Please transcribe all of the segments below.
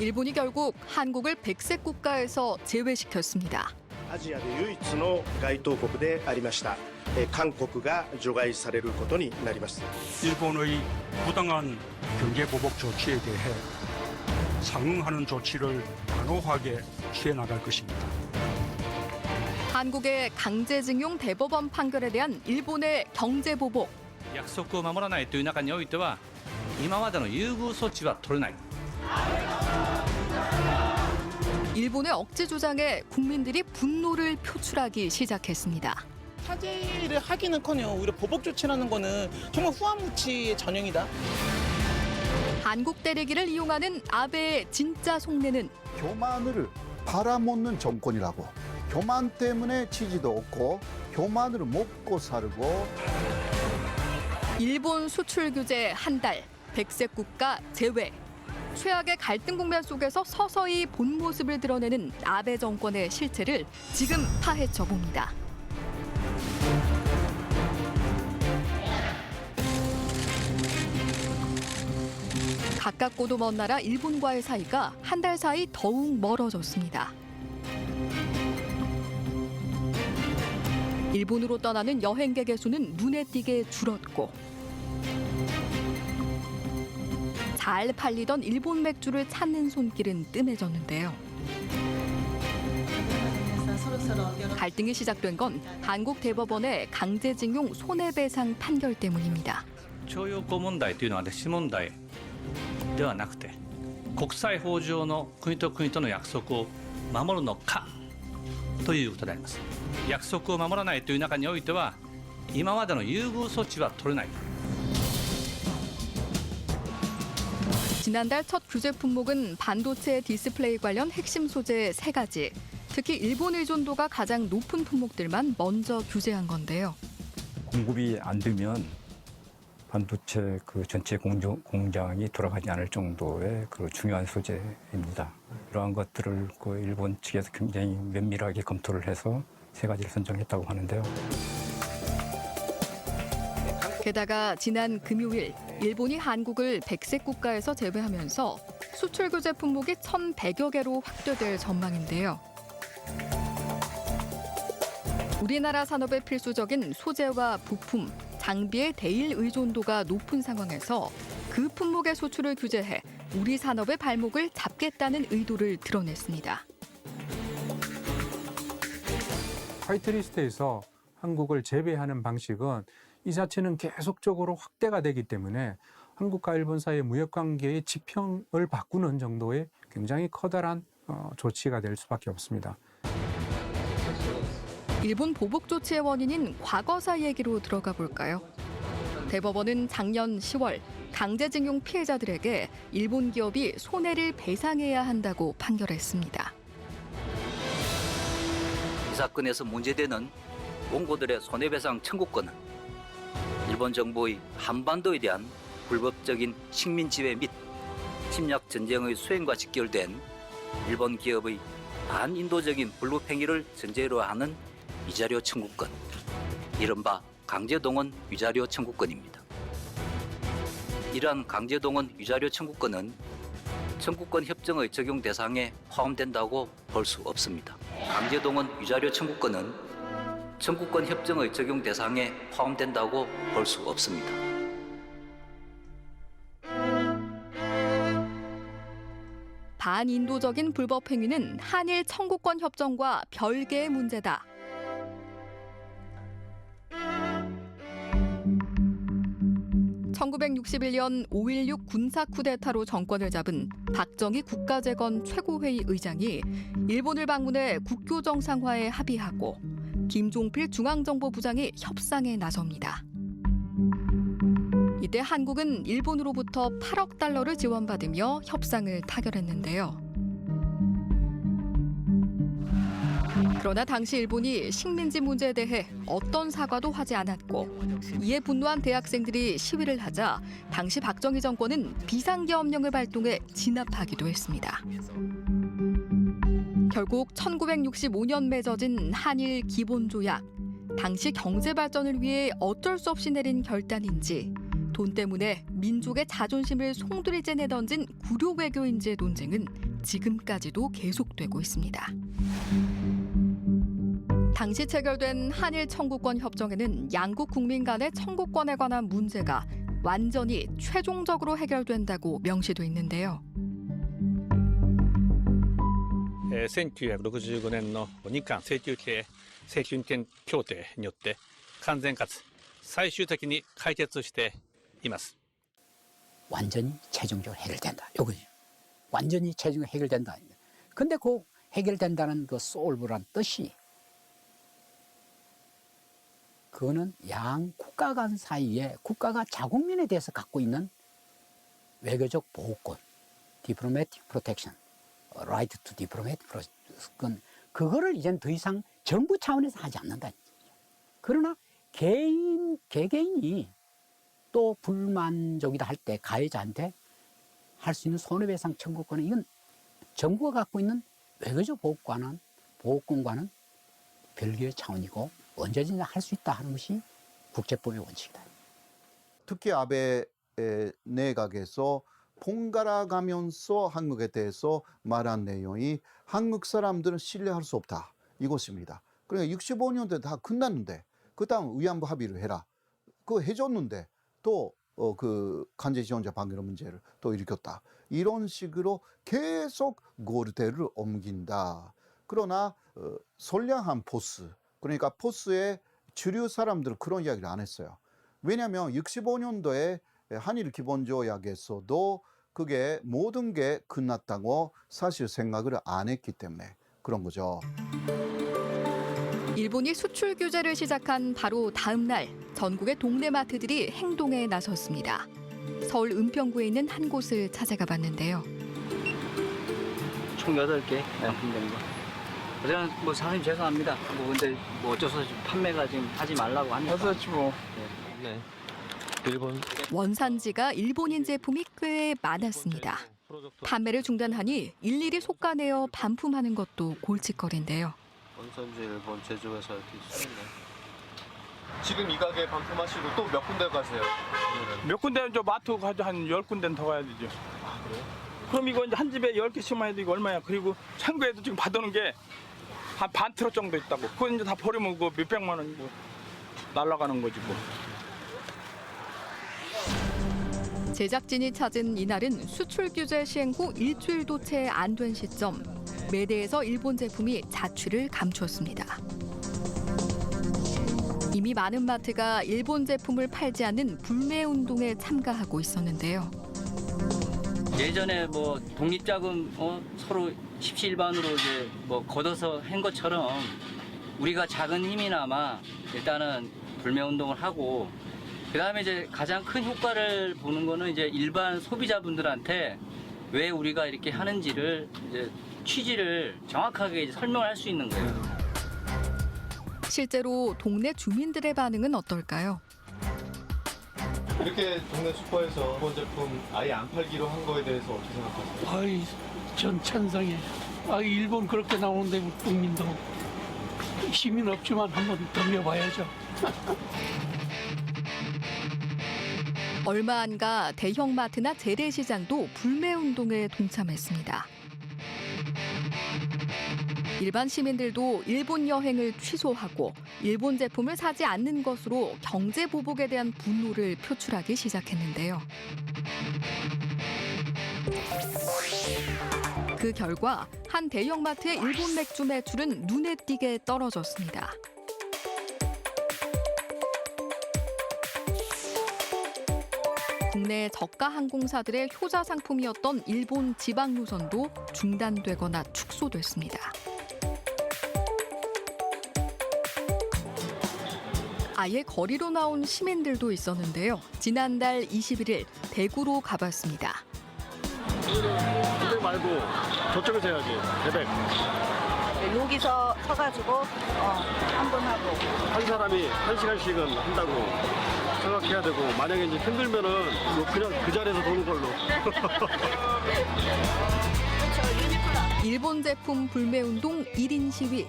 일본이 결국 한국을 백색 국가에서 제외시켰습니다. アジアで唯一の該当国でありました韓国が除外されることになります。 일본의 부당한 경제 보복 조치에 대해 상응하는 조치를 단호하게 취해 나갈 것입니다. 한국의 강제징용 대법원 판결에 대한 일본의 경제 보복. 約束を守らないという中においては今までの優遇措置は取れない。 일본의 억지 주장에 국민들이 분노를 표출하기 시작했습니다. 타제를 하기는커녕 오히려 보복 조치라는 거는 정말 후한무치의 전형이다. 한국 때리기를 이용하는 아베의 진짜 속내는 교만을 팔아먹는 정권이라고. 교만 때문에 지지도 없고 교만으로 먹고 살고. 일본 수출 규제 한 달, 백색 국가 제외. 최악의 갈등 국면 속에서 서서히 본 모습을 드러내는 아베 정권의 실체를 지금 파헤쳐 봅니다. 가깝고도 먼 나라 일본과의 사이가 한 달 사이 더욱 멀어졌습니다. 일본으로 떠나는 여행객의 수는 눈에 띄게 줄었고 잘 팔리던 일본 맥주를 찾는 손길은 뜸해졌는데요. 갈등이 시작된 건 한국 대법원의 강제징용 손해배상 판결 때문입니다. 徴用工問題というのは歴史問題ではなくて国際法上の国と国との約束を守るのかということであります。約束を守らないという中においては今までの優遇措置は取れない。 지난달 첫 규제 품목은 반도체 디스플레이 관련 핵심 소재 3가지. 특히 일본 의존도가 가장 높은 품목들만 먼저 규제한 건데요. 공급이 안 되면 반도체 그 전체 공장이 돌아가지 않을 정도의 그 중요한 소재입니다. 이러한 것들을 그 일본 측에서 굉장히 면밀하게 검토를 해서 3가지를 선정했다고 하는데요. 게다가 지난 금요일 일본이 한국을 백색 국가에서 제외하면서 수출 규제 품목이 1,100여 개로 확대될 전망인데요. 우리나라 산업에 필수적인 소재와 부품, 장비의 대일 의존도가 높은 상황에서 그 품목의 수출을 규제해 우리 산업의 발목을 잡겠다는 의도를 드러냈습니다. 화이트리스트에서 한국을 제외하는 방식은 이 자체는 계속적으로 확대가 되기 때문에 한국과 일본 사이의 무역관계의 지평을 바꾸는 정도의 굉장히 커다란 조치가 될 수밖에 없습니다. 일본 보복 조치의 원인인 과거사 얘기로 들어가 볼까요? 대법원은 작년 10월 강제징용 피해자들에게 일본 기업이 손해를 배상해야 한다고 판결했습니다. 이 사건에서 문제되는 원고들의 손해배상 청구권은 일본 정부의 한반도에 대한 불법적인 식민 지배 및 침략 전쟁의 수행과 직결된 일본 기업의 반인도적인 불법 행위를 전제로 하는 위자료 청구권, 이른바 강제동원 위자료 청구권입니다. 이러한 강제동원 위자료 청구권은 청구권 협정의 적용 대상에 포함된다고 볼 수 없습니다. 강제동원 위자료 청구권은 청구권 협정의 적용 대상에 포함된다고 볼 수 없습니다. 반인도적인 불법 행위는 한일 청구권 협정과 별개의 문제다. (1961년) 5.16 군사 쿠데타로 정권을 잡은 박정희 국가재건 최고회의 의장이 일본을 방문해 국교 정상화에 합의하고 김종필 중앙정보부장이 협상에 나섭니다. 이때 한국은 일본으로부터 8억 달러를 지원받으며 협상을 타결했는데요. 그러나 당시 일본이 식민지 문제에 대해 어떤 사과도 하지 않았고 이에 분노한 대학생들이 시위를 하자 당시 박정희 정권은 비상계엄령을 발동해 진압하기도 했습니다. 결국 1965년 맺어진 한일 기본조약, 당시 경제 발전을 위해 어쩔 수 없이 내린 결단인지 돈 때문에 민족의 자존심을 송두리째 내던진 구려 외교인지의 논쟁은 지금까지도 계속되고 있습니다. 당시 체결된 한일 청구권 협정에는 양국 국민 간의 청구권에 관한 문제가 완전히 최종적으로 해결된다고 명시돼 있는데요. 1965年の日韓請求権協定によって完全かつ最終的に解決しています。 완전히 최종적으로 해결된다. 요거죠. 완전히 최종적으로 해결된다. 근데 그 해결된다는 그 솔브란 뜻이 그거는 양 국가 간 사이에 국가가 자국민에 대해서 갖고 있는 외교적 보호권, diplomatic protection, right to diplomatic protection, 그거를 이제는 더 이상 정부 차원에서 하지 않는다. 그러나 개개인이 또 불만족이다 할 때 가해자한테 할 수 있는 손해배상 청구권은 이건 정부가 갖고 있는 외교적 보호권과는 별개의 차원이고 언제든지 할 수 있다 하는 것이 국제법의 원칙이다. 특히 아베 내각에서 번갈아 가면서 한국에 대해서 말한 내용이 한국 사람들은 신뢰할 수 없다 이것입니다. 그러니까 65년대 다 끝났는데 그 다음 위안부 합의를 해라. 그거 해줬는데 또 그 간제 지원자 방해의 문제를 또 일으켰다. 이런 식으로 계속 골대를 옮긴다. 그러나 선량한 포스, 그러니까 포스의 주류 사람들은 그런 이야기를 안 했어요. 왜냐하면 65년도에 한일 기본조약에서도 그게 모든 게 끝났다고 사실 생각을 안 했기 때문에 그런 거죠. 일본이 수출 규제를 시작한 바로 다음 날 전국의 동네 마트들이 행동에 나섰습니다. 서울 은평구에 있는 한 곳을 찾아가 봤는데요. 총 8개 납품된 거. 그냥 뭐 사장님 죄송합니다. 뭐 근데 뭐 어쩌서 판매가 지금 하지 말라고 하니까. 그렇지 뭐. 네. 일본 원산지가 일본인 제품이 꽤 많았습니다. 판매를 중단하니 일일이 속가내어 반품하는 것도 골칫거리인데요. 원산지 일본 제조회사 이렇게 있었네. 지금 이 가게 반품하시고 또 몇 군데 가세요? 오늘은? 몇 군데는 저 마트 가도 한 10군데는 더 가야 되죠. 아 그래요? 그럼 이거 이제 한 집에 10개씩만 해도 이거 얼마야? 그리고 창고에도 지금 받아놓은 게 한 반 트럭 정도 있다고. 그거 이제 다 버리면 그 몇백만 원이고 날아가는 거지 뭐. 제작진이 찾은 이날은 수출 규제 시행 후 일주일도 채 안 된 시점. 매대에서 일본 제품이 자취를 감추었습니다. 이미 많은 마트가 일본 제품을 팔지 않는 불매 운동에 참가하고 있었는데요. 예전에 뭐 독립자금 서로 십시일반으로 이제 뭐 걷어서 한 것처럼 우리가 작은 힘이나마 일단은 불매 운동을 하고 그다음에 이제 가장 큰 효과를 보는 거는 이제 일반 소비자분들한테 왜 우리가 이렇게 하는지를 이제 취지를 정확하게 이제 설명을 할 수 있는 거예요. 실제로 동네 주민들의 반응은 어떨까요? 이렇게 동네 슈퍼에서 일본 제품 아예 안 팔기로 한 거에 대해서 어떻게 생각하세요? 아이, 전 찬성해. 일본 그렇게 나오는데 국민도 힘은 없지만 한번 덤벼봐야죠. 얼마 안 가 대형마트나 재래시장도 불매 운동에 동참했습니다. 일반 시민들도 일본 여행을 취소하고 일본 제품을 사지 않는 것으로 경제 보복에 대한 분노를 표출하기 시작했는데요. 그 결과 한 대형마트의 일본 맥주 매출은 눈에 띄게 떨어졌습니다. 국내 저가 항공사들의 효자 상품이었던 일본 지방 노선도 중단되거나 축소됐습니다. 아예 거리로 나온 시민들도 있었는데요. 지난달 21일 대구로 가봤습니다. 대백 말고 저쪽에서 해야지. 대백. 여기서 서가지고 한 번 하고. 한 사람이 1시간씩은 한다고 생각해야 되고 만약에 이제 힘들면은 그냥 그 자리에서 도는 걸로. 일본 제품 불매 운동 1인 시위.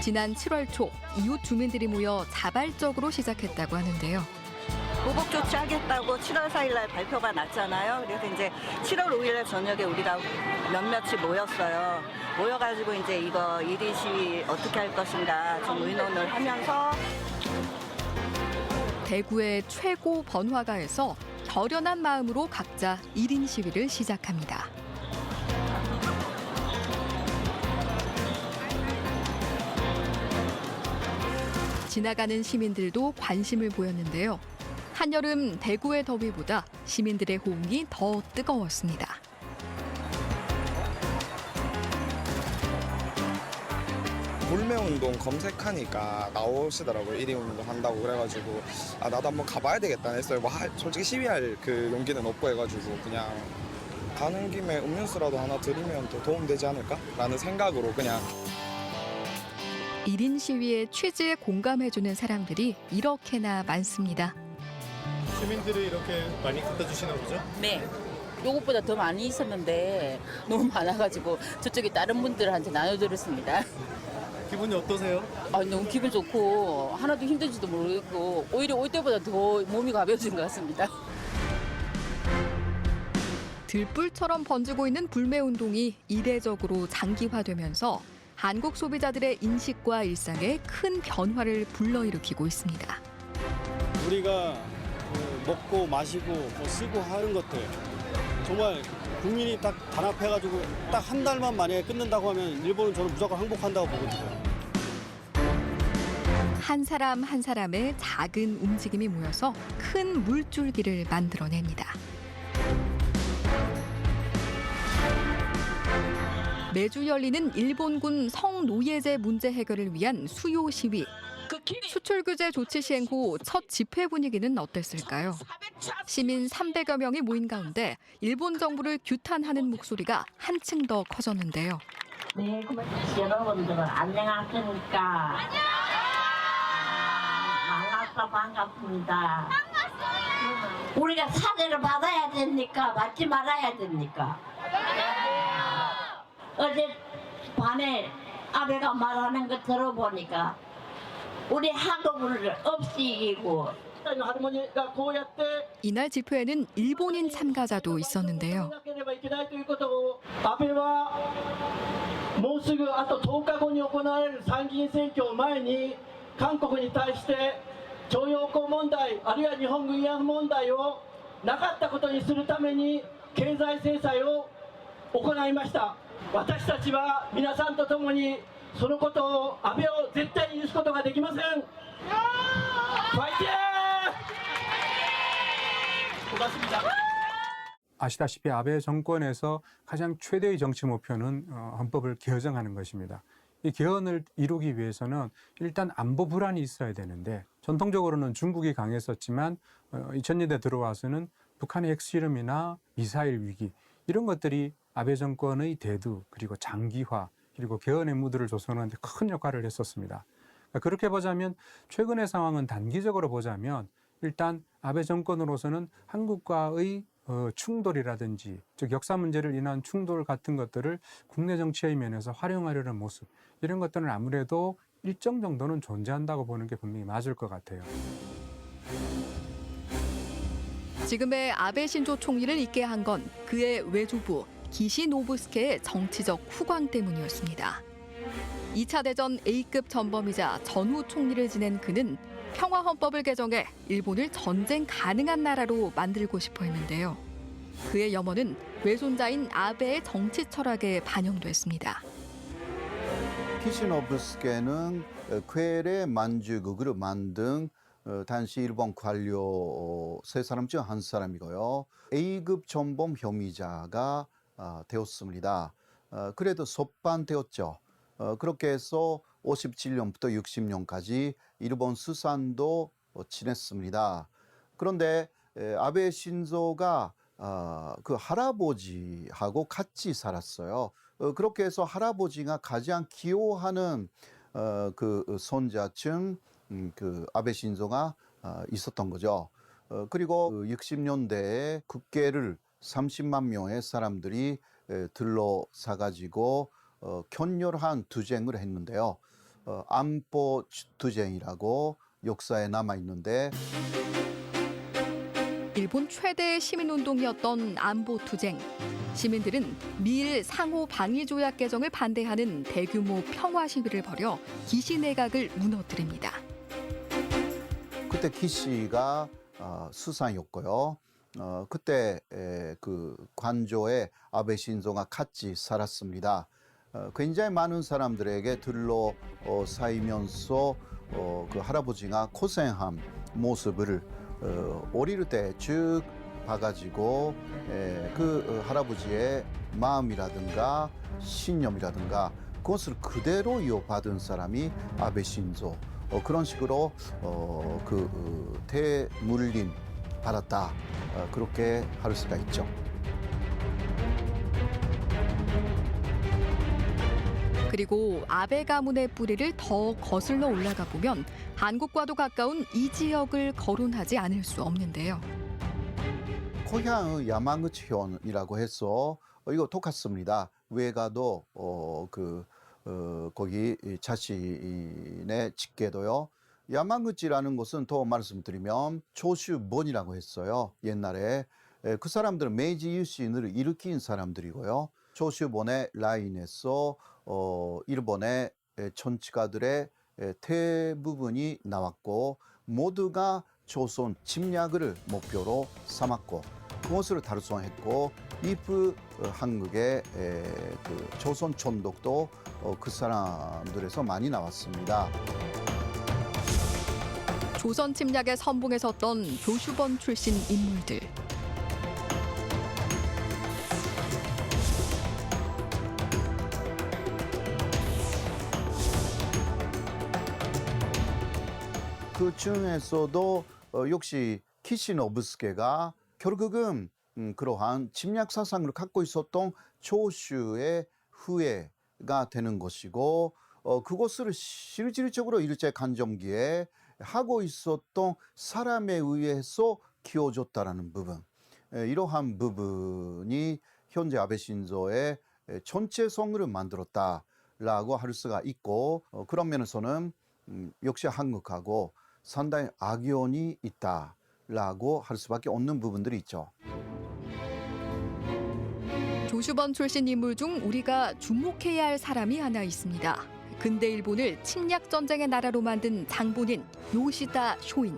지난 7월 초 이웃 주민들이 모여 자발적으로 시작했다고 하는데요. 보복 조치하겠다고 7월 4일 날 발표가 났잖아요. 그래서 이제 7월 5일 날 저녁에 우리가 몇몇이 모였어요. 모여가지고 이제 이거 1인 시위 어떻게 할 것인가 좀 의논을 하면서 대구의 최고 번화가에서 결연한 마음으로 각자 1인 시위를 시작합니다. 지나가는 시민들도 관심을 보였는데요. 한여름 대구의 더위보다 시민들의 호응이 더 뜨거웠습니다. 불매운동 검색하니까 나오시더라고요. 1인 운동 한다고 그래가지고 아 나도 한번 가봐야 되겠다 했어요. 뭐 솔직히 시위할 그 용기는 없고 해가지고 그냥 가는 김에 음료수라도 하나 드리면 더 도움되지 않을까라는 생각으로 그냥 1인 시위의 취지에 공감해주는 사람들이 이렇게나 많습니다. 시민들이 이렇게 많이 갖다 주시나 보죠? 네. 요것보다 더 많이 있었는데 너무 많아가지고 저쪽에 다른 분들한테 나눠드렸습니다. 기분이 어떠세요? 아, 너무 기분 좋고 하나도 힘든지도 모르겠고 오히려 올 때보다 더 몸이 가벼워진 것 같습니다. 들불처럼 번지고 있는 불매운동이 이례적으로 장기화되면서 한국 소비자들의 인식과 일상에 큰 변화를 불러일으키고 있습니다. 우리가 먹고 마시고 쓰고 하는 것들 정말 국민이 딱 단합해가지고 딱 한 달만 만약에 끊는다고 하면 일본은 저는 무조건 항복한다고 보거든요. 한 사람 한 사람의 작은 움직임이 모여서 큰 물줄기를 만들어냅니다. 매주 열리는 일본군 성노예제 문제 해결을 위한 수요 시위. 수출 규제 조치 시행 후 첫 집회 분위기는 어땠을까요? 시민 300여 명이 모인 가운데 일본 정부를 규탄하는 목소리가 한층 더 커졌는데요. 네, 여러분들은 안녕하십니까? 만나서 반갑습니다. 우리가 사죄를 받아야 됩니까? 받지 말아야 됩니까? 어제 밤에 아베가 말하는 거 들어보니까 우리 한국을 없애기고 이날 집회에는 일본인 참가자도 있었는데요. 安倍はもうすぐあと10日後に行われる参議院選挙を前に韓国に対して徴用工問題あるいは日本軍慰安婦問題をなかったことにするために経済制裁を行いました。私たちは皆さんと共にそのことを安倍を絶対に許すことができません。ファイティー！ 고맙습니다. 아시다시피 아베 정권에서 가장 최대의 정치 목표는 헌법을 개정하는 것입니다. 이 개헌을 이루기 위해서는 일단 안보 불안이 있어야 되는데 전통적으로는 중국이 강했었지만 2000년대 들어와서는 북한의 핵실험이나 미사일 위기 이런 것들이 아베 정권의 대두 그리고 장기화 그리고 개헌의 무드를 조성하는 데 큰 역할을 했었습니다. 그렇게 보자면 최근의 상황은 단기적으로 보자면 일단 아베 정권으로서는 한국과의 충돌이라든지 즉 역사 문제를 인한 충돌 같은 것들을 국내 정치의 면에서 활용하려는 모습 이런 것들은 아무래도 일정 정도는 존재한다고 보는 게 분명히 맞을 것 같아요. 지금의 아베 신조 총리를 있게 한 건 그의 외조부 기시노부스케의 정치적 후광 때문이었습니다. 2차 대전 A급 전범이자 전후 총리를 지낸 그는 평화헌법을 개정해 일본을 전쟁 가능한 나라로 만들고 싶어 했는데요. 그의 염원은 외손자인 아베의 정치 철학에 반영됐습니다. 키시노부스케는 괴뢰 만주국을 만든 당시 일본 관료 세 사람 중 한 사람이고요. A급 전범 혐의자가 되었습니다. 그래도 석방되었죠. 그렇게 해서 57년부터 60년까지 일본 수산도 지냈습니다. 그런데 아베 신조가 그 할아버지하고 같이 살았어요. 그렇게 해서 할아버지가 가장 기호하는 그 손자층 그 아베 신조가 있었던 거죠. 그리고 60년대에 국계를 30만 명의 사람들이 들러사가지고 격렬한 투쟁을 했는데요. 안보 투쟁이라고 역사에 남아 있는데 일본 최대의 시민운동이었던 안보투쟁. 시민들은 미일 상호 방위 조약 개정을 반대하는 대규모 평화 시위를 벌여 기시 내각을 무너뜨립니다. 그때 기시가 수상이었고요. 그때 그 관저에 아베 신조가 같이 살았습니다. 굉장히 많은 사람들에게 둘러싸이면서 그 할아버지가 고생한 모습을 어릴 때 쭉 봐가지고 그 할아버지의 마음이라든가 신념이라든가 그것을 그대로 이어받은 사람이 아베 신조. 그런 식으로 대물림 받았다. 그렇게 할 수가 있죠. 그리고 아베 가문의 뿌리를 더 거슬러 올라가 보면 한국과도 가까운 이 지역을 거론하지 않을 수 없는데요. 고향의 야마구치현이라고 해서 이거 똑같습니다. 외가도 거기 자신의 직계도요. 야마구치라는 곳은 더 말씀드리면 조슈본이라고 했어요. 옛날에 그 사람들은 메이지 유신을 일으킨 사람들이고요. 조슈본의 라인에서 일본의 정치가들의 대부분이 나왔고 모두가 조선 침략을 목표로 삼았고 그것을 달성했고 이프 한국의 그 조선 총독도 그 사람들에서 많이 나왔습니다. 조선 침략의 선봉에 섰던 조슈본 출신 인물들. 그 중에서도 역시 키시노부스케가 결국은 그러한 침략 사상을 갖고 있었던 조슈의 후예가 되는 것이고 그것을 실질적으로 일제강점기에 하고 있었던 사람에 의해서 키워줬다라는 부분, 이러한 부분이 현재 아베 신조의 전체성을 만들었다라고 할 수가 있고 그런 면에서는 역시 한국하고 상당히 악연이 있다라고 할 수밖에 없는 부분들이 있죠. 조슈본 출신 인물 중 우리가 주목해야 할 사람이 하나 있습니다. 근대 일본을 침략 전쟁의 나라로 만든 장본인 요시다 쇼인.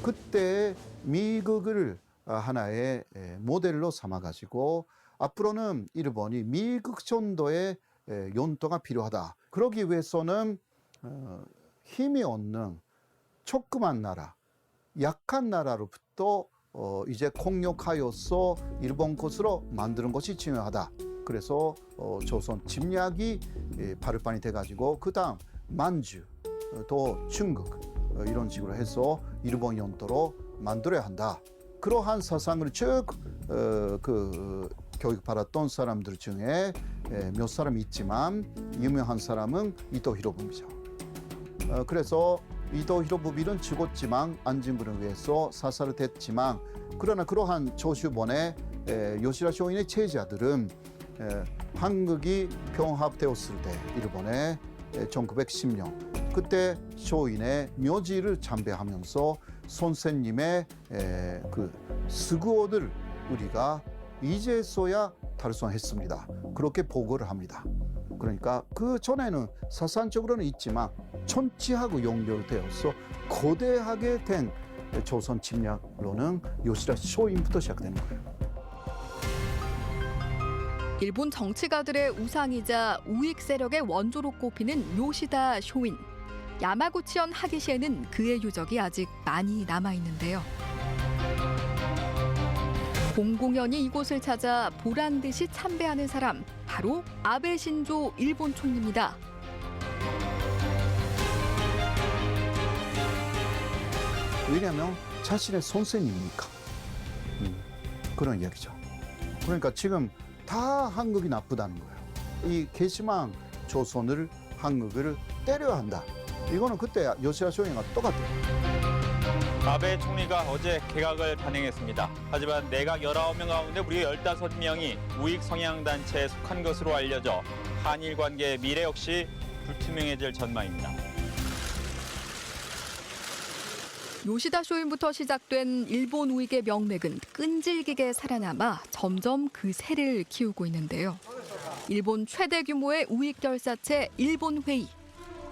그때 미국을 하나의 모델로 삼아가지고 앞으로는 일본이 미국 정도의 연도가 필요하다. 그러기 위해서는 힘이 없는 조그만 나라, 약한 나라로부터 이제 공격하여서 일본 것으로 만드는 것이 중요하다. 그래서 조선 침략이 발판이 돼가지고 그다음 만주, 또 중국 이런 식으로 해서 일본 연도로 만들어야 한다. 그러한 사상을 쭉 교육받았던 사람들 중에 몇 사람 있지만 유명한 사람은 이토 히로부미죠. 그래서 이토 히로부미는 죽었지만 안진부를 위해서 사살을 됐지만 그러나 그러한 조슈본의 요시다 쇼인의 제자들은 한국이 병합되었을 때 일본의 1910년 그때 쇼인의 묘지를 참배하면서 선생님의 그 스구어를 우리가 이제서야 달성했습니다. 그렇게 보고를 합니다. 그러니까 그 전에는 사상적으로는 있지만 천치하고 연결되어서 거대하게 된 조선 침략로는 요시다 쇼인부터 시작되는 거예요. 일본 정치가들의 우상이자 우익 세력의 원조로 꼽히는 요시다 쇼인. 야마구치현 하기시에는 그의 유적이 아직 많이 남아있는데요. 공공연히 이곳을 찾아 보란 듯이 참배하는 사람, 바로 아베 신조 일본 총리입니다. 왜냐하면 자신의 선생님이니까 그런 이야기죠. 그러니까 지금 다 한국이 나쁘다는 거예요. 이 개심한 조선을 한국을 때려야 한다. 이거는 그때 요시다 쇼인과 똑같아요. 아베 총리가 어제 개각을 단행했습니다. 하지만 내각 19명 가운데 무려 15명이 우익 성향 단체에 속한 것으로 알려져 한일 관계의 미래 역시 불투명해질 전망입니다. 요시다 쇼인부터 시작된 일본 우익의 명맥은 끈질기게 살아남아 점점 그 세를 키우고 있는데요. 일본 최대 규모의 우익 결사체 일본 회의.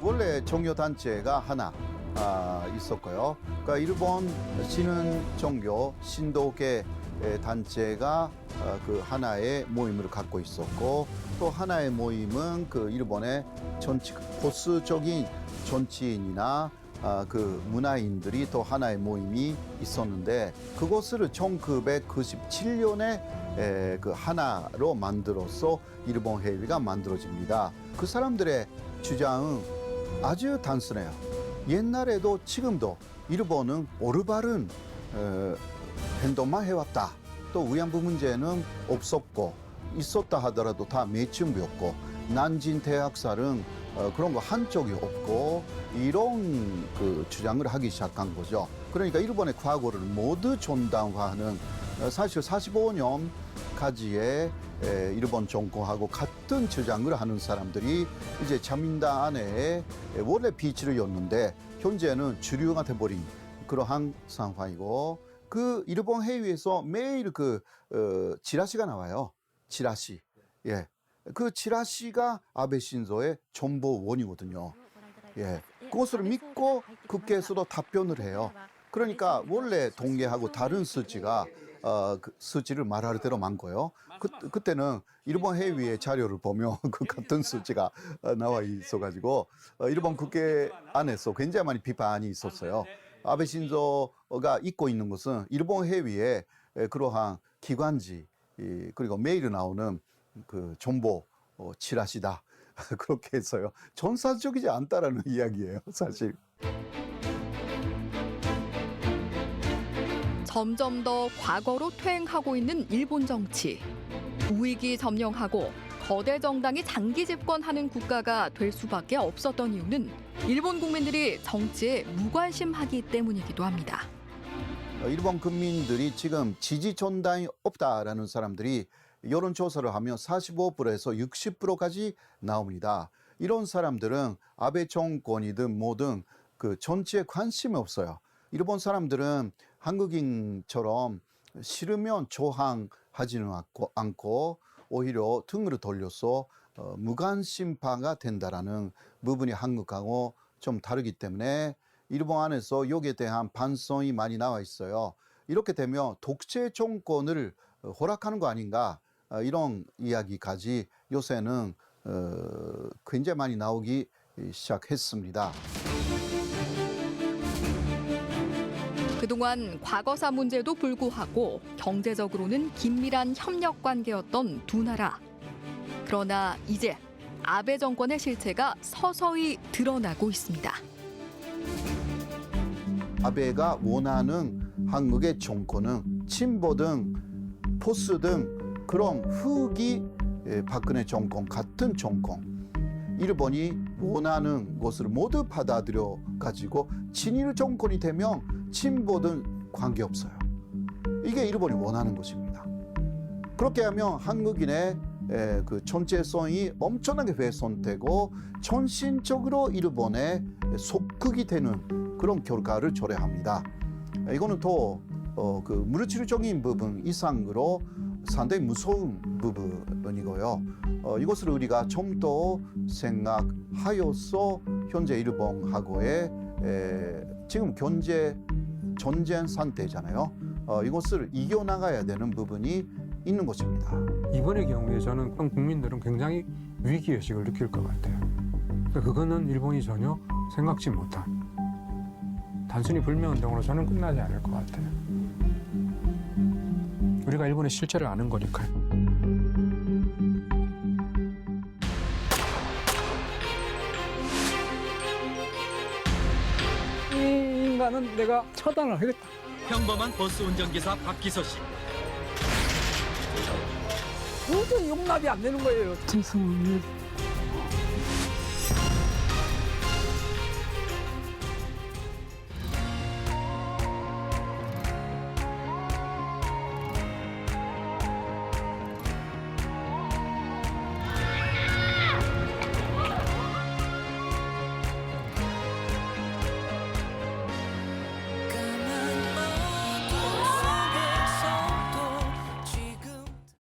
원래 종교 단체가 하나 있었고요. 그러니까 일본 신흥 종교 신도계 단체가 그 하나의 모임을 갖고 있었고, 또 하나의 모임은 그 일본의 보수적인 정치인이나 그 문화인들이 또 하나의 모임이 있었는데, 그것을 1997년에 그 하나로 만들어서 일본 회의가 만들어집니다. 그 사람들의 주장은 아주 단순해요. 옛날에도 지금도 일본은 올바른 행동만 해왔다. 또 위안부 문제는 없었고, 있었다 하더라도 다 매춘부였고, 난징 대학살은 그런 거 한 적이 없고, 이런 그 주장을 하기 시작한 거죠. 그러니까 일본의 과거를 모두 존당화하는, 사실 45년까지의 일본 정권하고 같은 주장을 하는 사람들이 이제 자민당 안에 원래 비주류였는데 현재는 주류가 돼버린 그러한 상황이고, 그 일본 회의에서 매일 그 지라시가 나와요. 지라시. 예. 그 지라시가 아베 신조의 정보원이거든요. 예. 그것을 믿고 국회에서도 답변을 해요. 그러니까 원래 동계하고 다른 수치가 그 수치를 말할 대로 만 거예요. 그때는 일본 회의의 자료를 보면 그 같은 수치가 나와 있어가지고 일본 국회 안에서 굉장히 많이 비판이 있었어요. 아베 신조가 잊고 있는 것은 일본 회의에 그러한 기관지 그리고 매일 나오는 그 정보 지라시다. 그렇게 해서요. 전사적이지 않다라는 이야기예요, 사실. 점점 더 과거로 퇴행하고 있는 일본 정치. 우익이 점령하고 거대 정당이 장기 집권하는 국가가 될 수밖에 없었던 이유는 일본 국민들이 정치에 무관심하기 때문이기도 합니다. 일본 국민들이 지금 지지 전당이 없다라는 사람들이 여론조사를 하면 45%에서 60%까지 나옵니다. 이런 사람들은 아베 정권이든 뭐든 그 정치에 관심이 없어요. 일본 사람들은 한국인처럼 싫으면 저항하지는 않고 오히려 등을 돌려서 무관심파가 된다라는 부분이 한국하고 좀 다르기 때문에 일본 안에서 여기에 대한 반성이 많이 나와 있어요. 이렇게 되면 독재 정권을 허락하는 거 아닌가, 이런 이야기까지 요새는 굉장히 많이 나오기 시작했습니다. 그동안 과거사 문제도 불구하고 경제적으로는 긴밀한 협력 관계였던 두 나라. 그러나 이제 아베 정권의 실체가 서서히 드러나고 있습니다. 아베가 원하는 한국의 정권은 친보든 보수든 그런 후기 박근혜 정권 같은 정권, 일본이 원하는 것을 모두 받아들여 가지고 친일 정권이 되면 친보든 관계없어요. 이게 일본이 원하는 것입니다. 그렇게 하면 한국인의 그 전체성이 엄청나게 훼손되고 전신적으로 일본에 속극이 되는 그런 결과를 초래합니다. 이거는 또 그 물질적인 부분 이상으로 상당히 무서운 부분이고요. 이것을 우리가 좀 더 생각하여서 현재 일본하고의 지금 경제 전쟁 상태잖아요. 이것을 이겨나가야 되는 부분이 있는 것입니다. 이번의 경우에 저는 국민들은 굉장히 위기의식을 느낄 것 같아요. 그거는 일본이 전혀 생각지 못한, 단순히 불매운동으로 저는 끝나지 않을 것 같아요. 우리가 일본의 실체를 아는 거니까요. 이 인간은 내가 처단을 하겠다. 평범한 버스 운전기사 박기서 씨. 도저히 용납이 안 되는 거예요. 죄송합니다.